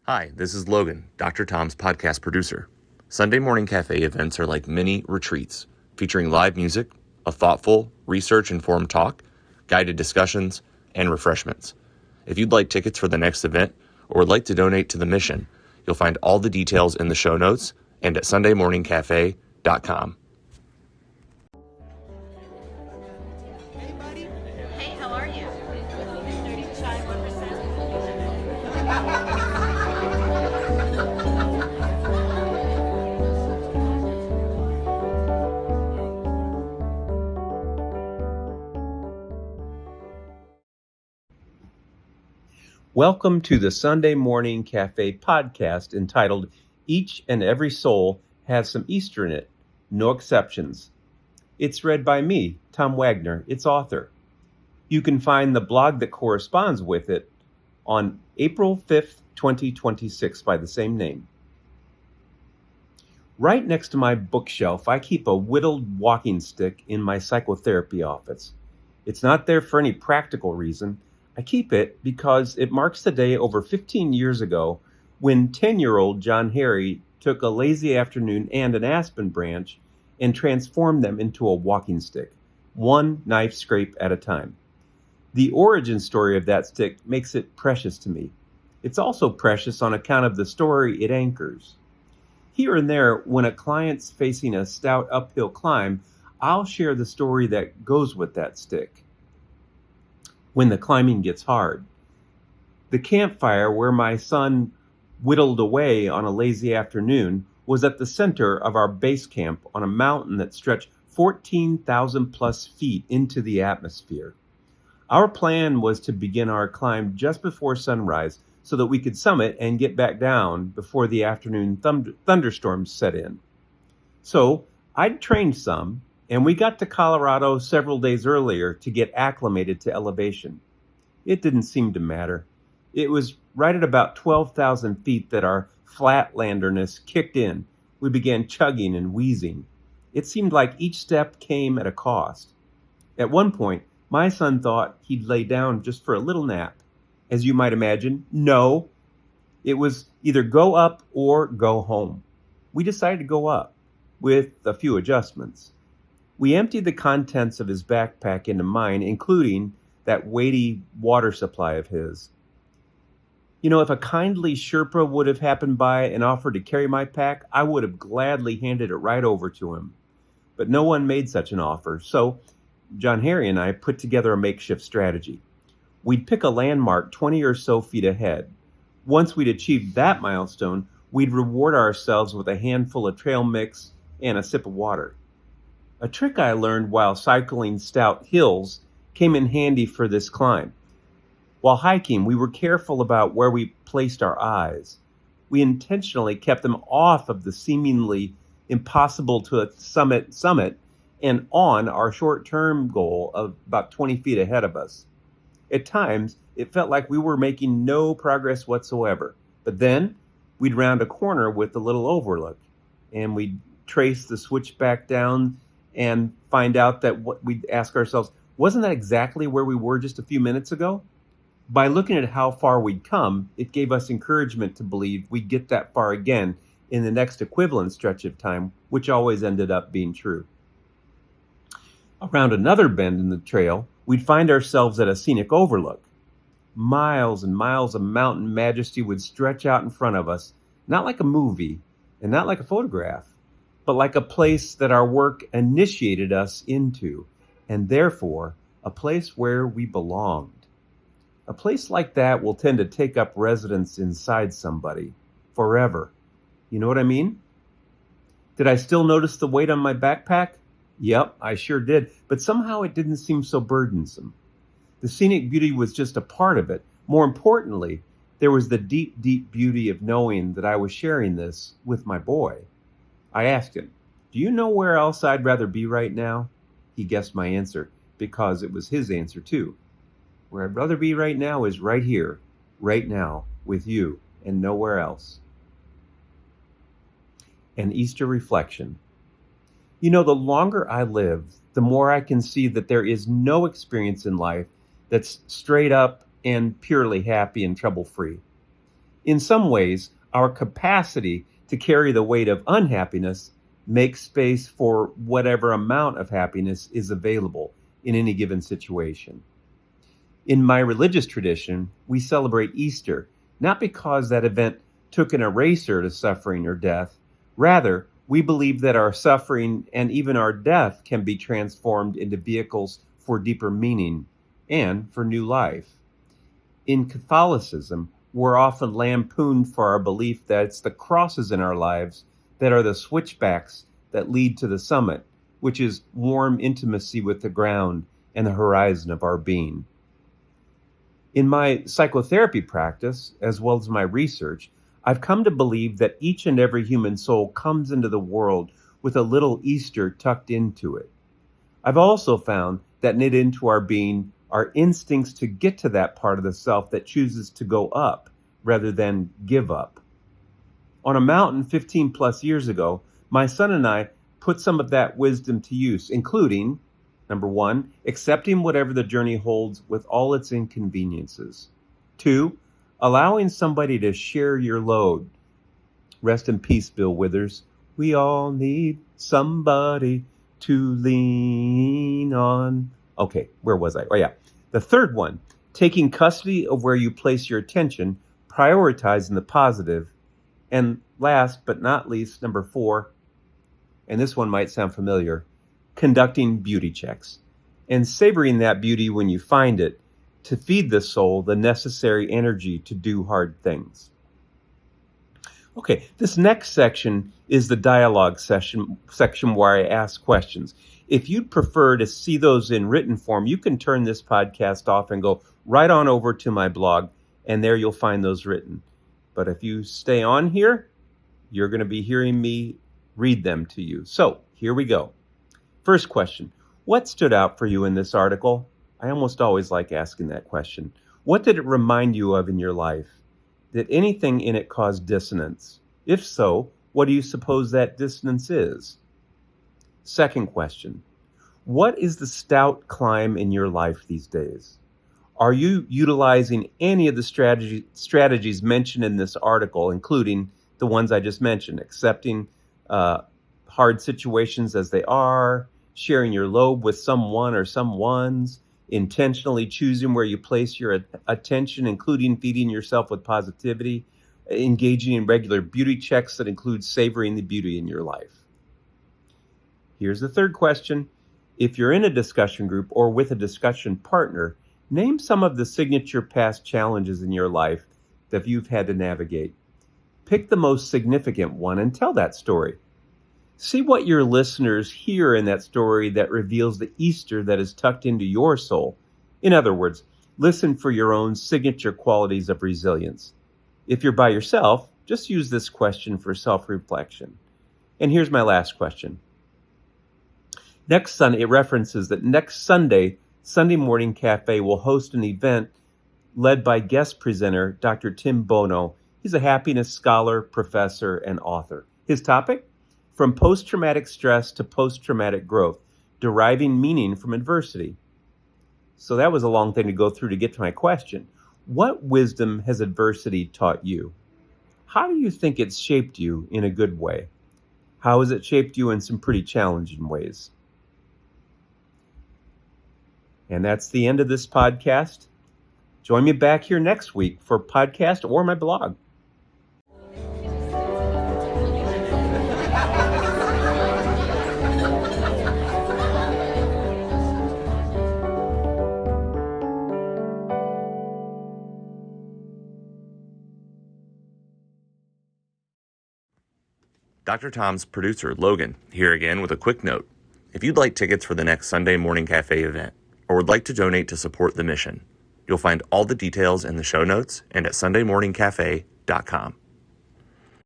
Hi, this is Logan, Dr. Tom's podcast producer. Sunday morning cafe events are like mini retreats, featuring live music, a thoughtful, research-informed talk, guided discussions, and refreshments. If you'd like tickets for the next event or would like to donate to the mission, you'll find all the details in the show notes and at sundaymorningcafe.com. Hey, buddy. Hey, how are you? 30 shy 1%. Welcome to the Sunday Morning Cafe podcast entitled Each and Every Soul Has Some Easter in It, No Exceptions. It's read by me, Tom Wagner, its author. You can find the blog that corresponds with it on April 5th, 2026 by the same name. Right next to my bookshelf, I keep a whittled walking stick in my psychotherapy office. It's not there for any practical reason. I keep it because it marks the day over 15 years ago when 10-year-old John Harry took a lazy afternoon and an aspen branch and transformed them into a walking stick, one knife scrape at a time. The origin story of that stick makes it precious to me. It's also precious on account of the story it anchors. Here and there, when a client's facing a stout uphill climb, I'll share the story that goes with that stick. When the climbing gets hard. The campfire where my son whittled away on a lazy afternoon was at the center of our base camp on a mountain that stretched 14,000 plus feet into the atmosphere. Our plan was to begin our climb just before sunrise so that we could summit and get back down before the afternoon thunderstorms set in. So I'd trained some, and we got to Colorado several days earlier to get acclimated to elevation. It didn't seem to matter. It was right at about 12,000 feet that our flatlanderness kicked in. We began chugging and wheezing. It seemed like each step came at a cost. At one point, my son thought he'd lay down just for a little nap. As you might imagine, no. It was either go up or go home. We decided to go up, with a few adjustments. We emptied the contents of his backpack into mine, including that weighty water supply of his. You know, if a kindly Sherpa would have happened by and offered to carry my pack, I would have gladly handed it right over to him. But no one made such an offer, so John Harry and I put together a makeshift strategy. We'd pick a landmark 20 or so feet ahead. Once we'd achieved that milestone, we'd reward ourselves with a handful of trail mix and a sip of water. A trick I learned while cycling stout hills came in handy for this climb. While hiking, we were careful about where we placed our eyes. We intentionally kept them off of the seemingly impossible to summit and on our short-term goal of about 20 feet ahead of us. At times, it felt like we were making no progress whatsoever. But then, we'd round a corner with a little overlook, and we'd trace the switchback down and find out that we'd ask ourselves, wasn't that exactly where we were just a few minutes ago? By looking at how far we'd come, it gave us encouragement to believe we'd get that far again in the next equivalent stretch of time, which always ended up being true. Around another bend in the trail, we'd find ourselves at a scenic overlook. Miles and miles of mountain majesty would stretch out in front of us, not like a movie and not like a photograph, but like a place that our work initiated us into, and therefore a place where we belonged. A place like that will tend to take up residence inside somebody forever. You know what I mean? Did I still notice the weight on my backpack? Yep, I sure did, but somehow it didn't seem so burdensome. The scenic beauty was just a part of it. More importantly, there was the deep, deep beauty of knowing that I was sharing this with my boy. I asked him, "Do you know where else I'd rather be right now?" He guessed my answer, because it was his answer too. Where I'd rather be right now is right here, right now, with you, and nowhere else. An Easter reflection. You know, the longer I live, the more I can see that there is no experience in life that's straight up and purely happy and trouble-free. In some ways, our capacity to carry the weight of unhappiness makes space for whatever amount of happiness is available in any given situation. In my religious tradition, we celebrate Easter, not because that event took an eraser to suffering or death. Rather, we believe that our suffering and even our death can be transformed into vehicles for deeper meaning and for new life. In Catholicism, we're often lampooned for our belief that it's the crosses in our lives that are the switchbacks that lead to the summit, which is warm intimacy with the ground and the horizon of our being. In my psychotherapy practice, as well as my research, I've come to believe that each and every human soul comes into the world with a little Easter tucked into it. I've also found that knit into our being are instincts to get to that part of the self that chooses to go up rather than give up. On a mountain 15 plus years ago, my son and I put some of that wisdom to use, including, number 1, accepting whatever the journey holds with all its inconveniences. 2, allowing somebody to share your load. Rest in peace, Bill Withers. We all need somebody to lean on. Okay, where was I? Oh, yeah. The third one, taking custody of where you place your attention, prioritizing the positive. And last but not least, number 4, and this one might sound familiar, conducting beauty checks and savoring that beauty when you find it to feed the soul the necessary energy to do hard things. Okay, this next section is the dialogue section where I ask questions. If you'd prefer to see those in written form, you can turn this podcast off and go right on over to my blog, and there you'll find those written. But if you stay on here, you're going to be hearing me read them to you. So here we go. First question, what stood out for you in this article? I almost always like asking that question. What did it remind you of in your life? Did anything in it cause dissonance? If so, what do you suppose that dissonance is? Second question, what is the stout climb in your life these days? Are you utilizing any of the strategies mentioned in this article, including the ones I just mentioned, accepting hard situations as they are, sharing your load with someone or someones, intentionally choosing where you place your attention, including feeding yourself with positivity, engaging in regular beauty checks that include savoring the beauty in your life? Here's the third question. If you're in a discussion group or with a discussion partner, name some of the signature past challenges in your life that you've had to navigate. Pick the most significant one and tell that story. See what your listeners hear in that story that reveals the Easter that is tucked into your soul. In other words, listen for your own signature qualities of resilience. If you're by yourself, just use this question for self-reflection. And here's my last question. It references that next Sunday, Sunday Morning Cafe will host an event led by guest presenter Dr. Tim Bono. He's a happiness scholar, professor, and author. His topic? From post-traumatic stress to post-traumatic growth, deriving meaning from adversity. So that was a long thing to go through to get to my question. What wisdom has adversity taught you? How do you think it's shaped you in a good way? How has it shaped you in some pretty challenging ways? And that's the end of this podcast. Join me back here next week for podcast or my blog. Dr. Tom's producer, Logan, here again with a quick note. If you'd like tickets for the next Sunday Morning Cafe event or would like to donate to support the mission, you'll find all the details in the show notes and at sundaymorningcafe.com.